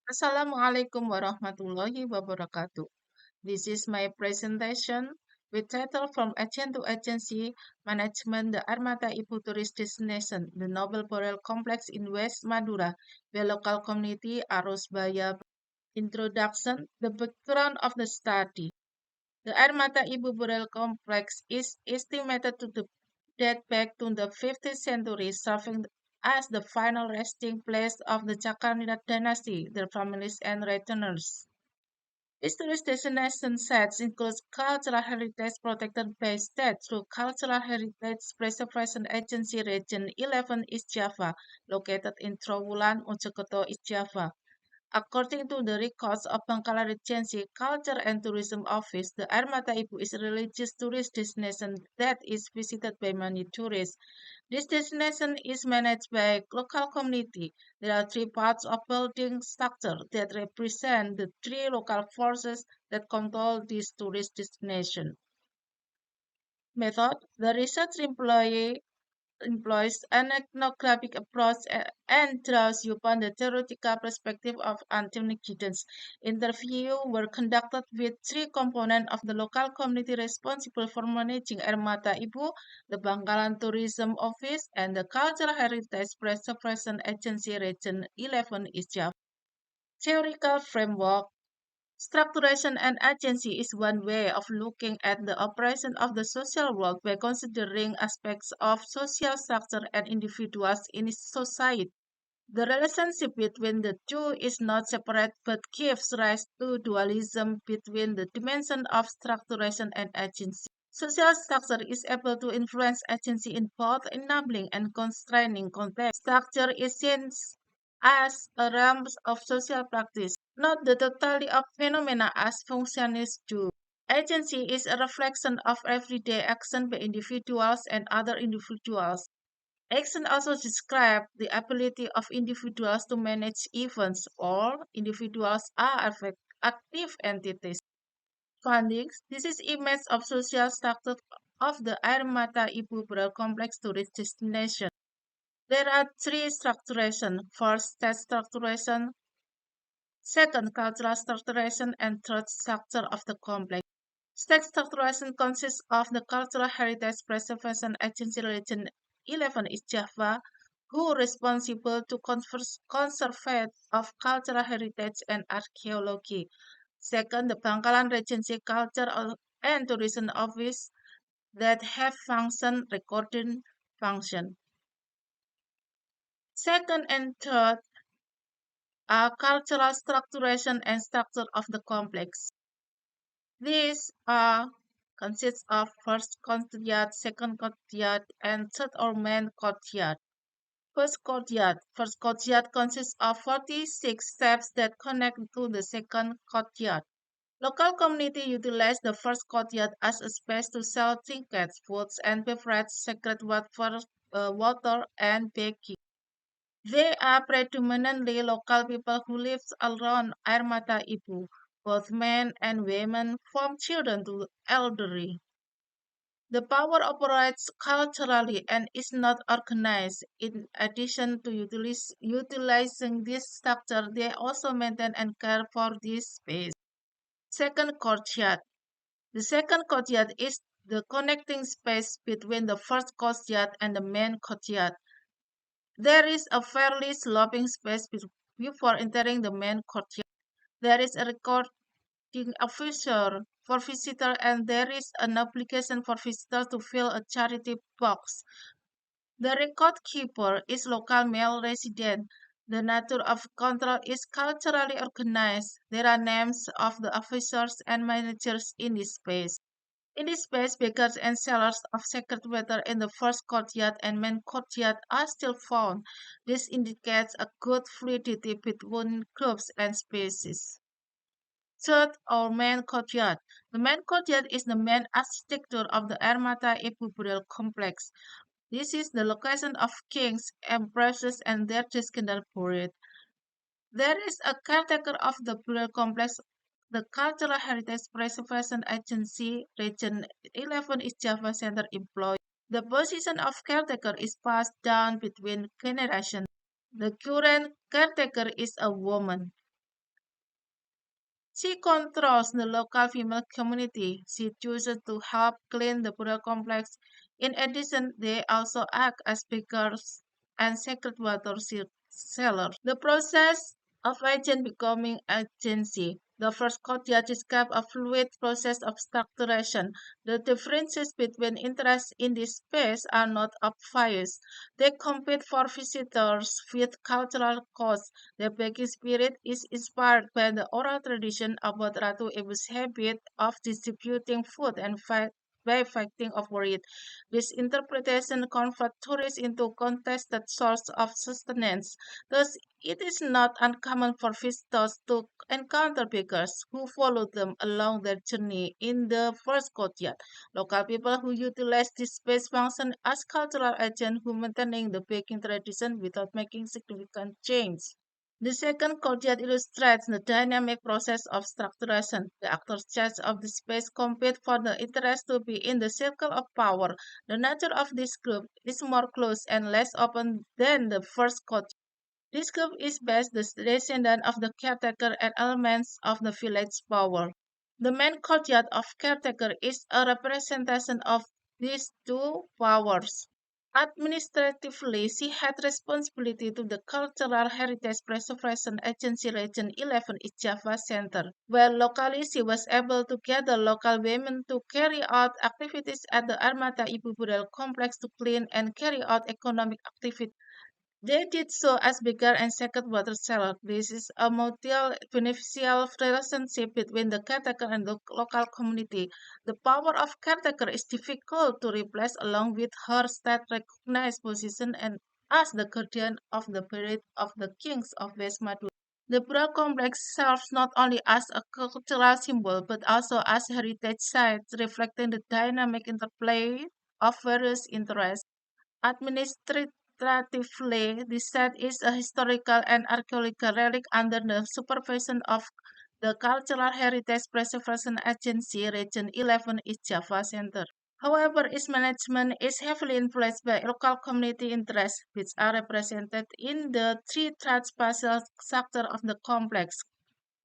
Assalamualaikum warahmatullahi wabarakatuh. This is my presentation with title From Agent to Agency Management the Armata Ibu Tourist Destination, the Noble Boreal Complex in West Madura, the local community Arus Baya. Introduction, the background of the study. The Armata Ibu Boreal Complex is estimated to date back to the 15th century, serving as the final resting place of the Chakarnida dynasty, their families and returners. Its tourist destination sites include cultural heritage protected by state through Cultural Heritage Preservation Agency Region 11 East Java, located in Trowulan, Mojokerto, East Java. According to the records of Bangkala Regency Culture and Tourism Office, the Air Mata Ibu is a religious tourist destination that is visited by many tourists. This destination is managed by local community. There are three parts of building structure that represent the three local forces that control this tourist destination. Method: the research employs an ethnographic approach and draws upon the theoretical perspective of Anthony Giddens. Interviews were conducted with three components of the local community responsible for managing Air Mata Ibu, the Bangkalan Tourism Office, and the Cultural Heritage Preservation Agency Region 11 East Java. Theoretical framework: structuration and agency is one way of looking at the operation of the social world by considering aspects of social structure and individuals in society. The relationship between the two is not separate but gives rise to dualism between the dimension of structuration and agency. Social structure is able to influence agency in both enabling and constraining contexts. Structure is seen as a realm of social practice, not the totality of phenomena as functionists do. Agency is a reflection of everyday action by individuals and other individuals. Action also describes the ability of individuals to manage events. All individuals are active entities. Findings: this is image of social structure of the Air Mata Ibu Boreal Complex tourist destination. There are three structuration: first, state structuration; second, cultural structuration; and third, structure of the complex. State structuration consists of the Cultural Heritage Preservation Agency Region 11 East Java, who are responsible to conservation of cultural heritage and archaeology. Second, the Bangkalan Regency Culture and Tourism Office that have function recording function. Second and third are cultural structuration and structure of the complex. These are consists of first courtyard, second courtyard, and third or main courtyard. First courtyard consists of 46 steps that connect to the second courtyard. Local community utilize the first courtyard as a space to sell trinkets, foods and beverages, sacred water, and baking. They are predominantly local people who live around Air Mata Ibu, both men and women, from children to elderly. The power operates culturally and is not organized. In addition to utilizing this structure, they also maintain and care for this space. Second courtyard. The second courtyard is the connecting space between the first courtyard and the main courtyard. There is a fairly sloping space before entering the main courtyard. There is a recording officer for visitors and there is an application for visitors to fill a charity box. The record keeper is local male resident. The nature of control is culturally organized. There are names of the officers and managers in this space. In this space, bakers and sellers of sacred water in the first courtyard and main courtyard are still found. This indicates a good fluidity between groups and species. Third, our main courtyard. The main courtyard is the main architecture of the Air Mata Ibu Burial Complex. This is the location of kings, empresses, and their descendants buried. There is a caretaker of the burial complex, the Cultural Heritage Preservation Agency Region 11 East Java Center employee. The position of caretaker is passed down between generations. The current caretaker is a woman. She controls the local female community. She chooses to help clean the burial complex. In addition, they also act as pickers and secret water sellers. The process of agent becoming agency. The first courtyard describes a fluid process of structuration. The differences between interests in this space are not obvious. They compete for visitors with cultural codes. The baking spirit is inspired by the oral tradition about Ratu Ibu's habit of distributing food and by fighting over it. This interpretation converts tourists into contested source of sustenance. Thus, it is not uncommon for visitors to encounter beggars who follow them along their journey in the first courtyard. Local people who utilize this space function as cultural agents who maintaining the baking tradition without making significant change. The second courtyard illustrates the dynamic process of structuration. The actors charged of the space compete for the interest to be in the circle of power. The nature of this group is more close and less open than the first courtyard. This group is best the descendant of the caretaker and elements of the village power. The main courtyard of caretaker is a representation of these two powers. Administratively, she had responsibility to the Cultural Heritage Preservation Agency Region 11 East Java Center, where locally she was able to gather local women to carry out activities at the Armata Ibu Burial Complex to clean and carry out economic activities. They did so as bigger and second water seller. This is a mutual beneficial relationship between the caretaker and the local community. The power of caretaker is difficult to replace along with her state-recognized position and as the guardian of the buried of the kings of West Madura. The Bura complex serves not only as a cultural symbol but also as a heritage site reflecting the dynamic interplay of various interests. Administratively, the site is a historical and archaeological relic under the supervision of the Cultural Heritage Preservation Agency Region 11 East Java Center. However, its management is heavily influenced by local community interests, which are represented in the three transpartial sectors of the complex,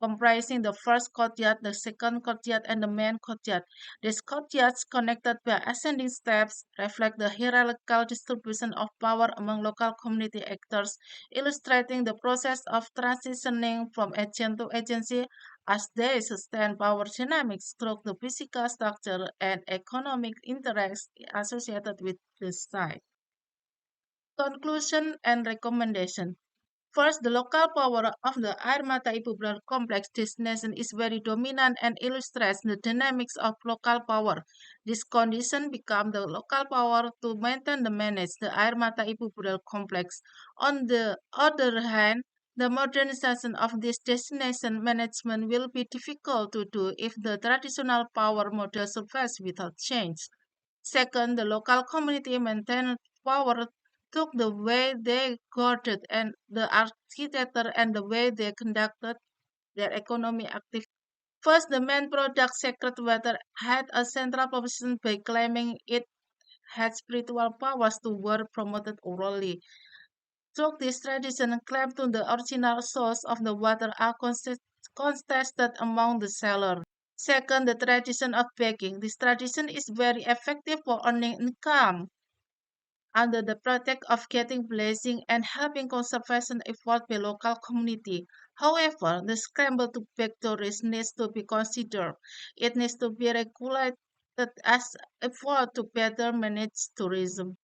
comprising the first courtyard, the second courtyard, and the main courtyard. These courtyards, connected by ascending steps, reflect the hierarchical distribution of power among local community actors, illustrating the process of transitioning from agent to agency as they sustain power dynamics through the physical structure and economic interests associated with the site. Conclusion and recommendation. First, the local power of the Air Mata Ibu Burial Complex destination is very dominant and illustrates the dynamics of local power. This condition becomes the local power to maintain and manage the Air Mata Ibu Burial Complex. On the other hand, the modernization of this destination management will be difficult to do if the traditional power model survives without change. Second, the local community maintained power took the way they guarded and the architecture and the way they conducted their economy activity. First, the main product, sacred water, had a central position by claiming it had spiritual powers to were promoted orally. Through this tradition, claims to the original source of the water are contested among the sailors. Second, the tradition of begging. This tradition is very effective for earning income under the pretext of getting blessing and helping conservation efforts by local community. However, the scramble to beg tourists needs to be considered. It needs to be regulated as effort to better manage tourism.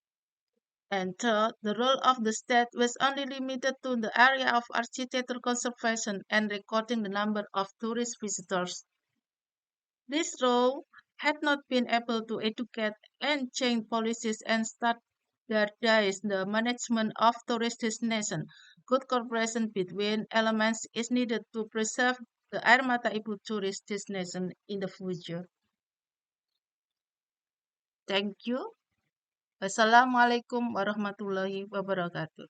And third, the role of the state was only limited to the area of architecture conservation and recording the number of tourist visitors. This role had not been able to educate and change policies and standardize the management of tourist destinations. Good cooperation between elements is needed to preserve the Air Mata Ibu tourist destination in the future. Thank you. Wassalamualaikum warahmatullahi wabarakatuh.